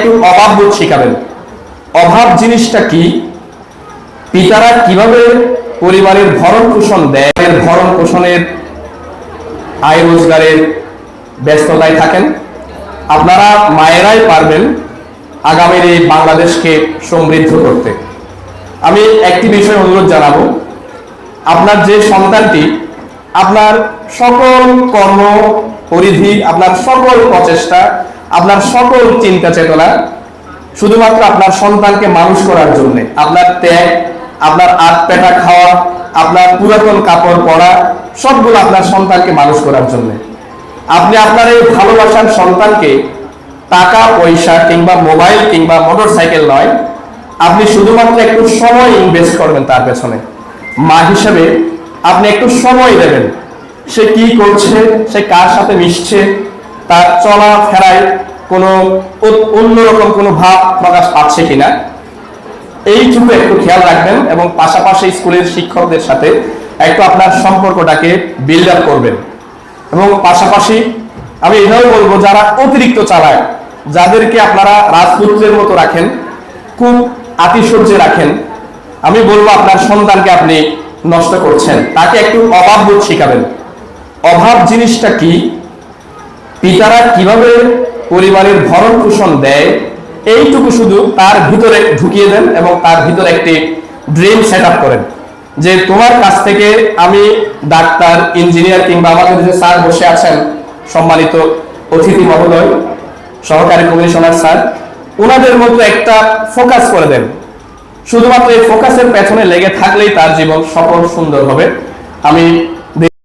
একটু অভাববোধ শিখাবেন। অভাব জিনিসটা কি, পিতারা কিভাবে পরিবারের ভরণ পোষণ দেয়, ভরণ পোষণের আয় রোজগারের ব্যস্ততায় থাকেন। আপনারা মায়েরাই পারবেন আগামীর এই বাংলাদেশকে সমৃদ্ধ করতে। আমি একটি বিষয় অনুরোধ জানাবো, আপনার যে সন্তানটি আপনার সকল কর্ম পরিধি, আপনার সকল প্রচেষ্টা, আপনার সকল চিন্তা চেতনা শুধুমাত্র আপনার সন্তানকে মানুষ করার জন্য, আপনার ত্যাগ, আপনার আট পেটা খাওয়া, আপনার পুরাতন কাপড় পরা, সবগুলো আপনার সন্তানকে মানুষ করার জন্য। আপনি আপনার এই ভালোবাসার সন্তানকে টাকা পয়সা কিংবা মোবাইল কিংবা মোটর সাইকেল নয়, আপনি শুধুমাত্র একটু সময় ইনভেস্ট করবেন তার পেছনে। মা হিসেবে আপনি একটু সময় দেবেন, সে কি করছে, সে কার সাথে মিশছে, তার চলাফেরায় কোনো অন্যরকম কোনো ভাব প্রকাশ পাচ্ছে কিনা, এইটুকু একটু খেয়াল রাখবেন। এবং পাশাপাশি স্কুলের শিক্ষকদের সাথে একটু আপনার সম্পর্কটাকে বিল্ড আপ করবেন। এবং পাশাপাশি আমি এটাও বলবো, যারা অতিরিক্ত চালায়, যাদেরকে আপনারা রাজপুত্রের মতো রাখেন, খুব আতিশয্যে রাখেন, আমি বলবো আপনার সন্তানকে আপনি নষ্ট করছেন। তাকে একটু অভাববোধ শিখাবেন। অভাব জিনিসটা কি, পিতারা কিভাবে পরিবারের ভরণ পোষণ দেয়, এইটুকু শুধু তার ভিতরে ঢুকিয়ে দেন এবং তার ভিতরে একটি ড্রিম সেট আপ করেন যে তোমার কাছ থেকে আমি ডাক্তার, ইঞ্জিনিয়ার কিংবা আমাদের যে স্যার বসে আছেন সম্মানিত অতিথি মহোদয়, সহকারী কমিশনার স্যার, ওনাদের মতো একটা ফোকাস করে দেন। শুধুমাত্র এই ফোকাসের পেছনে লেগে থাকলেই তার জীবন সফল সুন্দর হবে। আমি